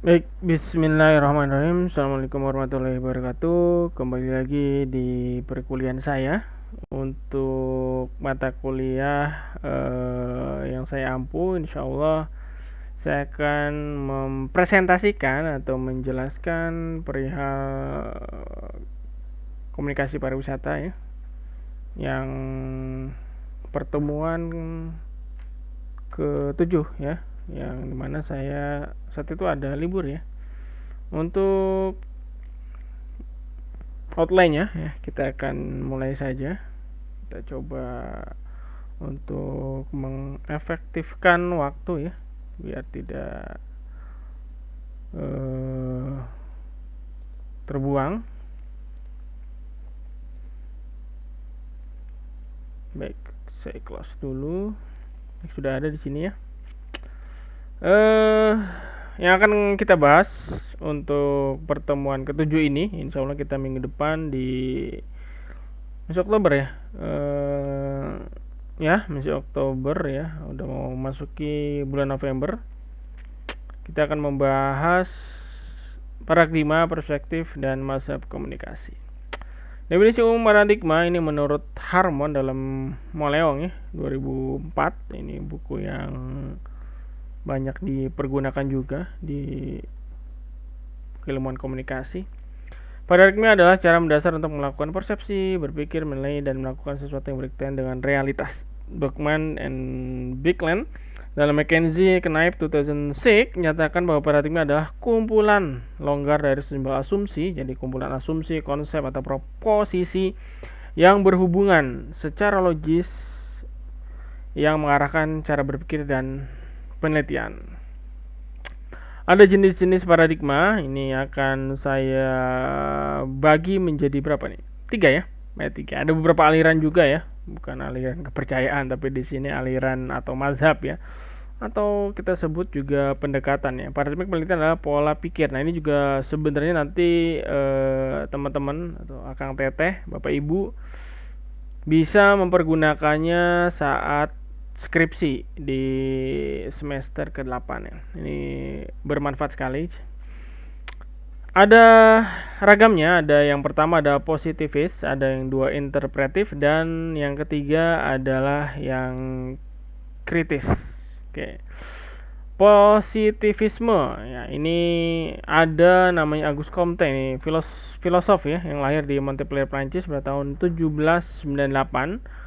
Baik, bismillahirrahmanirrahim. Assalamualaikum warahmatullahi wabarakatuh. Kembali lagi di perkuliahan saya untuk mata kuliah yang saya ampu. Insya Allah saya akan mempresentasikan atau menjelaskan perihal komunikasi pariwisata ya, yang pertemuan ke-7 ya, yang dimana saya saat itu ada libur ya. Untuk outline-nya ya, kita akan mulai saja. Kita coba untuk mengefektifkan waktu ya, biar tidak terbuang. Baik, saya close dulu. Sudah ada di sini ya. Yang akan kita bahas untuk pertemuan ke-7 ini, insya Allah kita minggu depan di masuk Oktober ya. Masih Oktober ya, udah mau masuki bulan November. Kita akan membahas paradigma, perspektif, dan mazhab komunikasi. Definisi umum paradigma ini menurut Harmon dalam Moleong ya, 2004. Ini buku yang banyak dipergunakan juga di keilmuan komunikasi. Paradigma adalah cara mendasar untuk melakukan persepsi, berpikir, menilai, dan melakukan sesuatu yang berkaitan dengan realitas. Buckman and Bicklin dalam McKinsey Knife 2006 menyatakan bahwa paradigma adalah kumpulan longgar dari sejumlah asumsi, jadi kumpulan asumsi, konsep, atau proposisi yang berhubungan secara logis yang mengarahkan cara berpikir dan penelitian. Ada jenis-jenis paradigma, ini akan saya bagi menjadi berapa nih? 3 ya. Tiga. Ada beberapa aliran juga ya, bukan aliran kepercayaan, tapi di sini aliran atau mazhab ya, atau kita sebut juga pendekatan ya. Paradigma penelitian adalah pola pikir. Nah ini juga sebenarnya nanti teman-teman atau akang teteh, bapak ibu bisa mempergunakannya saat skripsi di semester ke-8 ya. Ini bermanfaat sekali. Ada ragamnya, ada yang pertama ada positivis, ada yang dua interpretif, dan yang ketiga adalah yang kritis. Oke. Positivisme ya, ini ada namanya Auguste Comte, ini filosof ya, yang lahir di Montpellier, Prancis pada tahun 1798.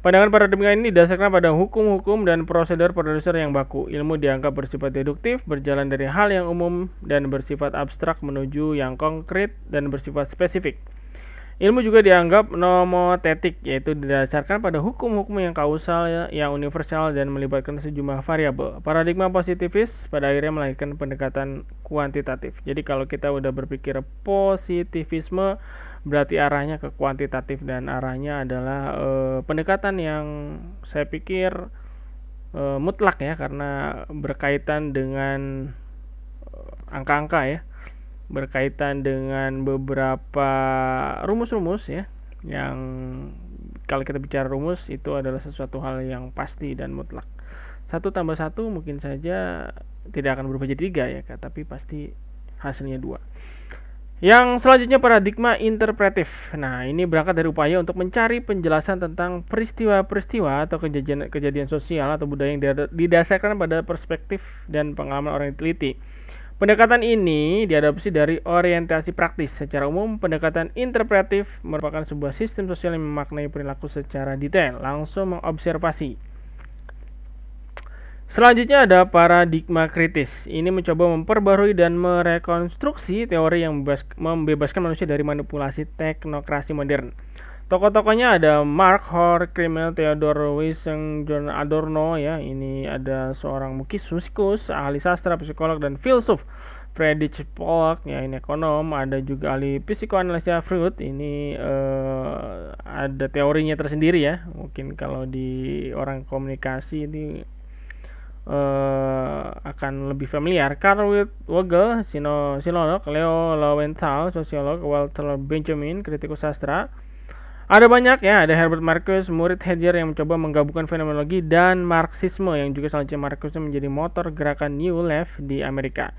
Pandangan paradigma ini didasarkan pada hukum-hukum dan prosedur-prosedur yang baku. Ilmu dianggap bersifat deduktif, berjalan dari hal yang umum dan bersifat abstrak menuju yang konkret dan bersifat spesifik. Ilmu juga dianggap nomotetik, yaitu didasarkan pada hukum-hukum yang kausal, yang universal, dan melibatkan sejumlah variabel. Paradigma positivis pada akhirnya melahirkan pendekatan kuantitatif. Jadi kalau kita udah berpikir positivisme, berarti arahnya ke kuantitatif, dan arahnya adalah pendekatan yang saya pikir mutlak ya, karena berkaitan dengan angka-angka ya, berkaitan dengan beberapa rumus-rumus ya, yang kalau kita bicara rumus itu adalah sesuatu hal yang pasti dan mutlak. 1+1 mungkin saja tidak akan berubah jadi 3 ya, tapi pasti hasilnya 2. Yang selanjutnya paradigma interpretif. Nah, ini berangkat dari upaya untuk mencari penjelasan tentang peristiwa-peristiwa atau kejadian sosial atau budaya yang didasarkan pada perspektif dan pengalaman orang yang teliti. Pendekatan ini diadopsi dari orientasi praktis. Secara umum, pendekatan interpretif merupakan sebuah sistem sosial yang memaknai perilaku secara detail, langsung mengobservasi. Selanjutnya ada paradigma kritis. Ini mencoba memperbarui dan merekonstruksi teori yang membebaskan manusia dari manipulasi teknokrasi modern. Tokoh-tokohnya ada Mark Horkheimer, Theodor Wieseng, John Adorno ya. Ini ada seorang musikus, ahli sastra, psikolog, dan filsuf. Friedrich Pollock ya, ini ekonom. Ada juga ahli psikoanalisa Freud. Ini ada teorinya tersendiri ya. Mungkin kalau di orang komunikasi ini akan lebih familiar. Carl Wogel, sinolog, Leo Lowenthal, sosiolog, Walter Benjamin, kritikus sastra. Ada banyak ya, ada Herbert Marcuse, murid Heidegger yang mencoba menggabungkan fenomenologi dan Marxisme, yang juga selanjutnya Marxisme menjadi motor gerakan New Left di Amerika.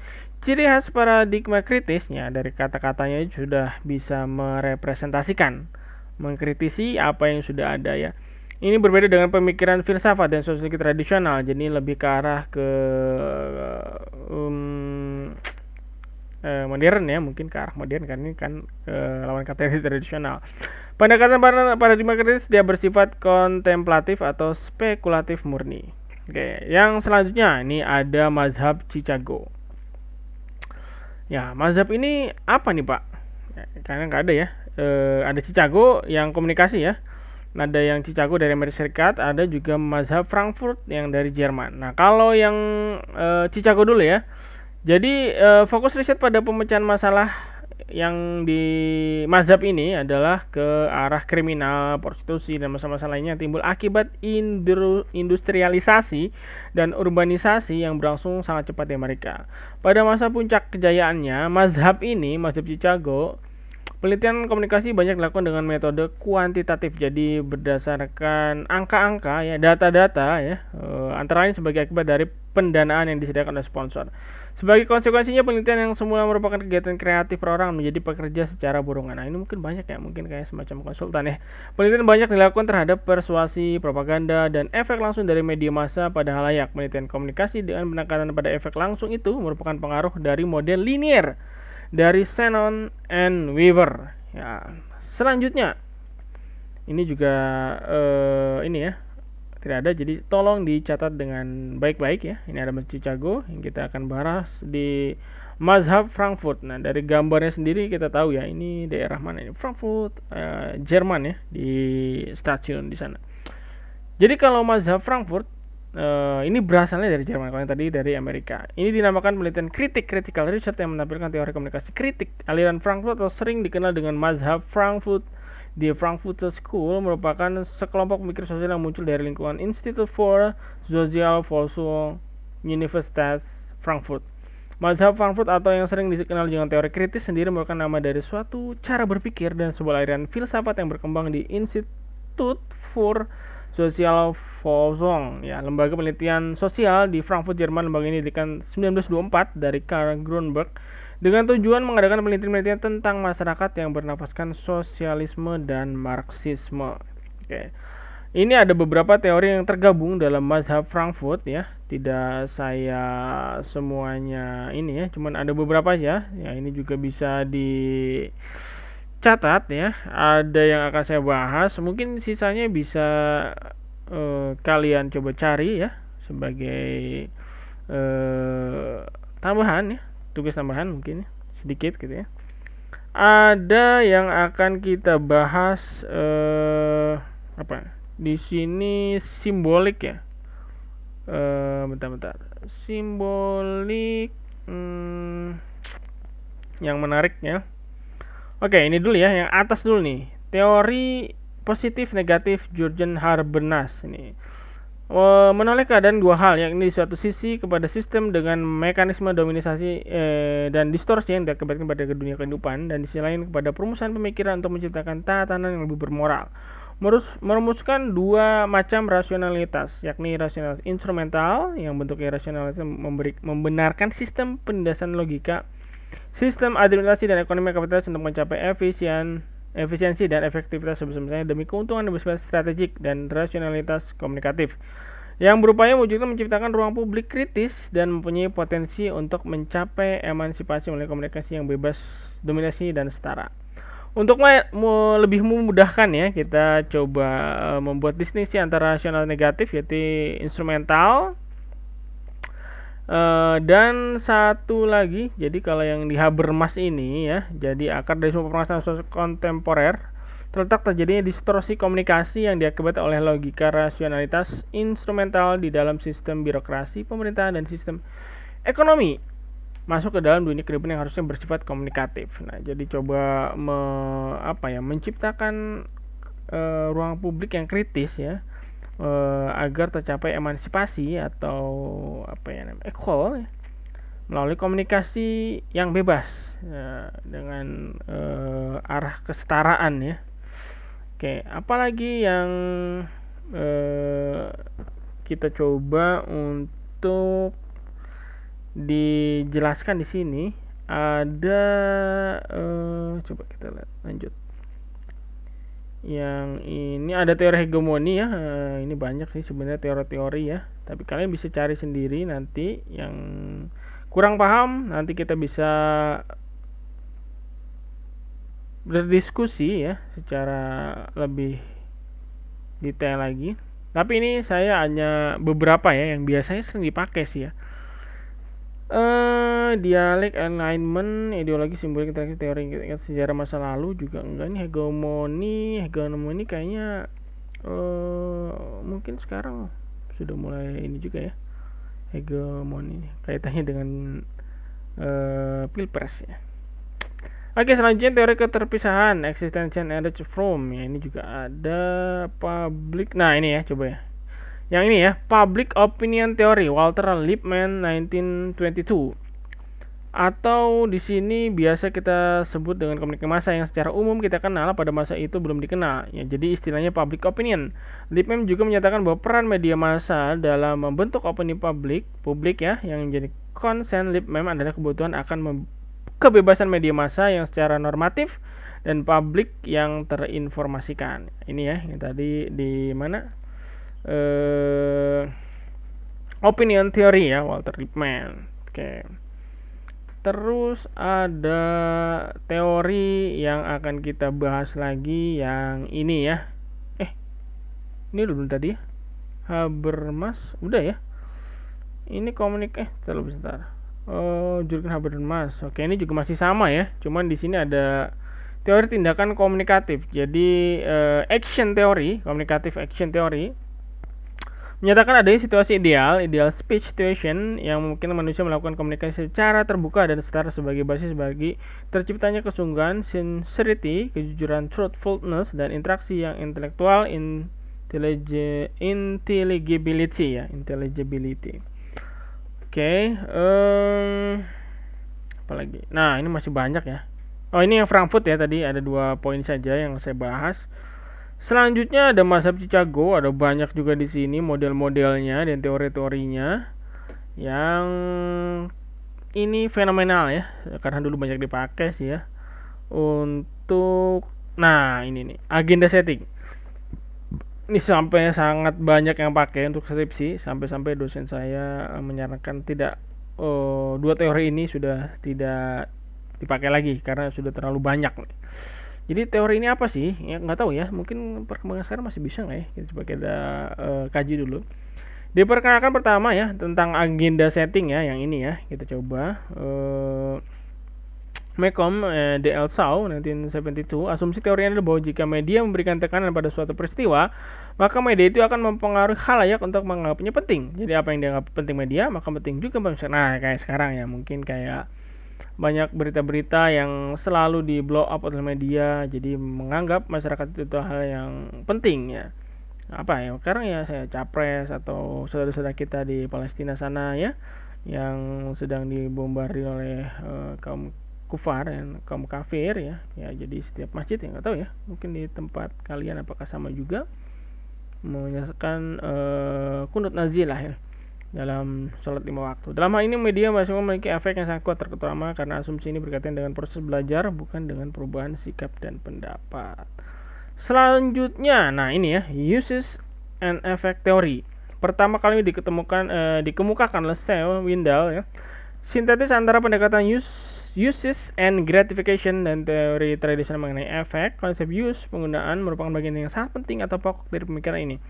Ciri khas paradigma kritisnya dari kata-katanya sudah bisa merepresentasikan, mengkritisi apa yang sudah ada ya. Ini berbeda dengan pemikiran filsafat dan sosiologi tradisional, jadi lebih ke arah ke um, modern ya, mungkin ke arah modern kan ini kan lawan kata tradisional. Pendekatan paradigma kritis dia bersifat kontemplatif atau spekulatif murni. Oke, yang selanjutnya ini ada mazhab Chicago. Ya, mazhab ini apa nih Pak? Ya, karena nggak ada ya. Ada Chicago yang komunikasi ya. Ada yang Chicago dari Amerika Serikat, ada juga mazhab Frankfurt yang dari Jerman. Nah, kalau yang Chicago dulu ya. Jadi fokus riset pada pemecahan masalah yang di mazhab ini adalah ke arah kriminal, prostitusi dan masalah-masalah lainnya yang timbul akibat industrialisasi dan urbanisasi yang berlangsung sangat cepat di Amerika. Pada masa puncak kejayaannya, mazhab ini, mazhab Chicago, penelitian komunikasi banyak dilakukan dengan metode kuantitatif, jadi berdasarkan angka-angka ya, data-data ya, antara lain sebagai akibat dari pendanaan yang disediakan oleh sponsor. Sebagai konsekuensinya, penelitian yang semula merupakan kegiatan kreatif per orang menjadi pekerja secara borongan. Nah, ini mungkin banyak ya, mungkin kayak semacam konsultan ya. Penelitian banyak dilakukan terhadap persuasi, propaganda, dan efek langsung dari media massa pada halayak. Penelitian komunikasi dengan penekanan pada efek langsung itu merupakan pengaruh dari model linier dari Shannon and Weaver. Ya, selanjutnya ini juga ini ya tidak ada, jadi tolong dicatat dengan baik-baik ya. Ini ada Masjid Chicago yang kita akan bahas di mazhab Frankfurt. Nah, dari gambarnya sendiri kita tahu ya ini daerah mana ini, Frankfurt, Jerman ya, di stasiun di sana. Jadi kalau mazhab Frankfurt ini berasalnya dari Jerman, kalau yang tadi dari Amerika. Ini dinamakan penelitian kritik, critical research, yang menampilkan teori komunikasi kritik. Aliran Frankfurt atau sering dikenal dengan mazhab Frankfurt. The Frankfurter School merupakan sekelompok pemikir sosial yang muncul dari lingkungan Institute for Social Forschung Universitas Frankfurt. Mazhab Frankfurt atau yang sering dikenal dengan teori kritis sendiri merupakan nama dari suatu cara berpikir dan sebuah aliran filsafat yang berkembang di Institute for Social Forschung, ya, lembaga penelitian sosial di Frankfurt, Jerman. Lembaga ini didirikan 1924 dari Karl Grunberg dengan tujuan mengadakan penelitian-penelitian tentang masyarakat yang bernafaskan sosialisme dan Marxisme. Oke. Ini ada beberapa teori yang tergabung dalam mazhab Frankfurt ya. Tidak saya semuanya ini ya, cuman ada beberapa aja. Ya, ini juga bisa dicatat ya. Ada yang akan saya bahas, mungkin sisanya bisa kalian coba cari ya sebagai tambahan ya. Tugas tambahan mungkin sedikit gitu ya. Ada yang akan kita bahas apa? Di sini simbolik ya. Bentar. Simbolik yang menarik ya. Oke, ini dulu ya, yang atas dulu nih. Teori positif negatif Jurgen Habermas ini. Menoleh keadaan dua hal, yakni di suatu sisi kepada sistem dengan mekanisme dominasi dan distorsi yang diakibatkan pada dunia kehidupan, dan di sisi lain kepada perumusan pemikiran untuk menciptakan tatanan yang lebih bermoral. Merumuskan dua macam rasionalitas, yakni rasionalitas instrumental yang bentuknya rasionalitas membenarkan sistem penindasan logika, sistem administrasi dan ekonomi kapitalis untuk mencapai efisiensi dan efektivitas sebesar-besarnya demi keuntungan yang bersifat strategik, dan rasionalitas komunikatif yang berupaya menciptakan ruang publik kritis dan mempunyai potensi untuk mencapai emansipasi melalui komunikasi yang bebas dominasi dan setara. Untuk lebih memudahkan ya, kita coba membuat distinksi antara rasional negatif yaitu instrumental, dan satu lagi. Jadi kalau yang di Habermas ini ya, jadi akar dari semua permasalahan sosial kontemporer terletak terjadinya distorsi komunikasi yang diakibatkan oleh logika rasionalitas instrumental di dalam sistem birokrasi, pemerintahan, dan sistem ekonomi masuk ke dalam dunia kehidupan yang harusnya bersifat komunikatif. Nah, jadi coba menciptakan ruang publik yang kritis ya, agar tercapai emansipasi atau equal ya, melalui komunikasi yang bebas ya, dengan arah kesetaraan ya. Oke, apalagi yang kita coba untuk dijelaskan di sini ada coba kita lihat lanjut. Yang ini ada teori hegemoni ya. Ini banyak sih sebenarnya teori-teori ya. Tapi kalian bisa cari sendiri nanti. Yang kurang paham nanti kita bisa berdiskusi ya secara lebih detail lagi. Tapi ini saya hanya beberapa ya yang biasanya sering dipakai sih ya. Dialek, alignment, ideologi, simbolik, interaksi, teori, sejarah masa lalu juga enggak. Nih hegemoni kayaknya mungkin sekarang sudah mulai ini juga ya, hegemoni kaitannya dengan pilpres ya. Oke, selanjutnya teori keterpisahan, existential energy from ya, ini juga ada public. Nah ini ya, coba ya. Yang ini ya, public opinion theory, Walter Lippmann 1922. Atau di sini biasa kita sebut dengan komunikasi massa yang secara umum kita kenal pada masa itu belum dikenal. Ya, jadi istilahnya public opinion. Lippmann juga menyatakan bahwa peran media massa dalam membentuk opini publik ya, yang menjadi konsen Lippmann adalah kebutuhan akan kebebasan media massa yang secara normatif dan publik yang terinformasikan. Ini ya, yang tadi di mana? Opinion theory ya, Walter Lippmann. Oke. Terus ada teori yang akan kita bahas lagi yang ini ya. Ini dulu tadi ya. Habermas udah ya. Ini terlalu bentar. Jurgen Habermas. Oke, ini juga masih sama ya. Cuman di sini ada teori tindakan komunikatif. Jadi action theory, komunikatif action theory menyatakan adanya situasi ideal speech situation yang mungkin manusia melakukan komunikasi secara terbuka dan setara sebagai basis bagi terciptanya kesungguhan, sincerity, kejujuran, truthfulness, dan interaksi yang intelektual, intelligibility ya, intelligibility. Oke, apalagi? Nah, ini masih banyak ya. Oh, ini yang Frankfurt ya, tadi ada 2 poin saja yang saya bahas. Selanjutnya ada mazhab Chicago, ada banyak juga di sini model-modelnya dan teori-teorinya yang ini fenomenal ya, karena dulu banyak dipakai sih ya. Untuk ini nih, agenda setting. Ini sampai sangat banyak yang pakai untuk skripsi, sampai-sampai dosen saya menyarankan tidak 2 teori ini sudah tidak dipakai lagi karena sudah terlalu banyak nih. Jadi teori ini apa sih? Ya nggak tahu ya. Mungkin perkembangan sekarang masih bisa nggak ya? Kita coba kita kaji dulu. Diperkenalkan pertama ya tentang agenda setting ya, yang ini ya. Kita coba. Malcolm D. L. Shaw 1972. Asumsi teorinya adalah bahwa jika media memberikan tekanan pada suatu peristiwa, maka media itu akan mempengaruhi khalayak untuk menganggapnya penting. Jadi apa yang dianggap penting media, maka penting juga manusia. Nah, kayak sekarang ya, mungkin kayak banyak berita-berita yang selalu di blow up oleh media, jadi menganggap masyarakat itu hal yang penting ya. Apa ya, sekarang ya saya capres atau saudara-saudara kita di Palestina sana ya, yang sedang dibombardir oleh kaum kufar dan kaum kafir ya. Ya, jadi setiap masjid ya, nggak tahu ya, mungkin di tempat kalian apakah sama juga menyatakan kunut nazilah ya dalam sholat 5 waktu. Dalam hal ini media masih memiliki efek yang sangat kuat, terutama karena asumsi ini berkaitan dengan proses belajar, bukan dengan perubahan sikap dan pendapat. Selanjutnya, nah ini ya, uses and effect theory. Pertama kali dikemukakan oleh Sel Windal ya. Sintetis antara pendekatan uses and gratification dan teori tradisional mengenai efek. Konsep use penggunaan merupakan bagian yang sangat penting atau pokok dari pemikiran ini.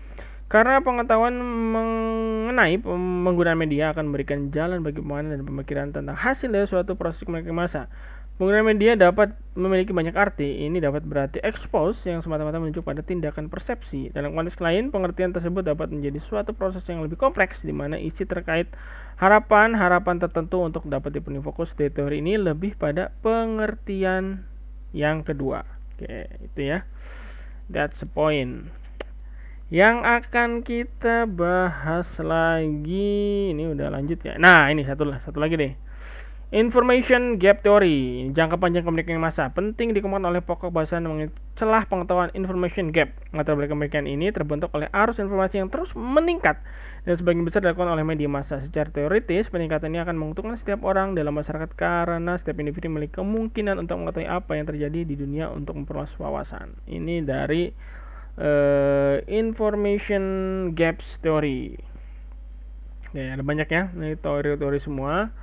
Karena pengetahuan mengenai penggunaan media akan memberikan jalan bagi pemahaman dan pemikiran tentang hasil dari suatu proses komunikasi massa. Penggunaan media dapat memiliki banyak arti. Ini dapat berarti expose yang semata-mata menunjuk pada tindakan persepsi. Dalam konteks lain, pengertian tersebut dapat menjadi suatu proses yang lebih kompleks di mana isi terkait harapan tertentu untuk dapat dipenuhi. Fokus dari teori ini lebih pada pengertian yang kedua. Oke, itu ya. That's the point. Yang akan kita bahas lagi, ini udah lanjut ya. Nah, ini satu lagi deh. Information Gap Theory, jangka panjang komunikasi massa, penting dikembangkan oleh pokok bahasan mengenai celah pengetahuan information gap. Latar belakang komunikasi ini terbentuk oleh arus informasi yang terus meningkat dan sebagian besar dilakukan oleh media massa. Secara teoritis, peningkatan ini akan menguntungkan setiap orang dalam masyarakat karena setiap individu memiliki kemungkinan untuk mengetahui apa yang terjadi di dunia untuk memperluas wawasan. Ini dari Information Gaps Theory. Ya, ada banyak ya, ini teori-teori semua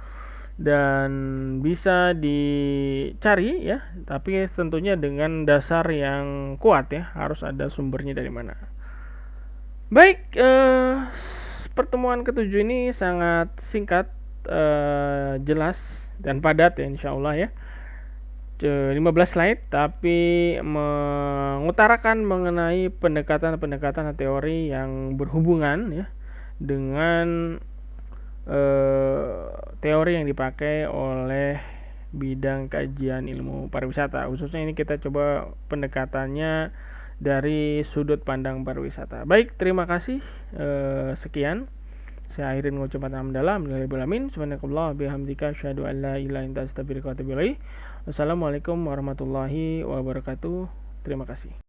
dan bisa dicari ya, tapi tentunya dengan dasar yang kuat ya, harus ada sumbernya dari mana. Baik, pertemuan ketujuh ini sangat singkat, jelas dan padat ya, insya Allah ya. 15 slide tapi mengutarakan mengenai pendekatan-pendekatan teori yang berhubungan ya dengan teori yang dipakai oleh bidang kajian ilmu pariwisata. Khususnya ini kita coba pendekatannya dari sudut pandang pariwisata. Baik, terima kasih. Sekian. Saya akhirin mengucapkan hamdalah alhamdulillahirabbil subhanakallah bihamdika asyhadu an la ilaha illa anta astaghfiruka wa atubu ilaik. Wassalamualaikum warahmatullahi wabarakatuh. Terima kasih.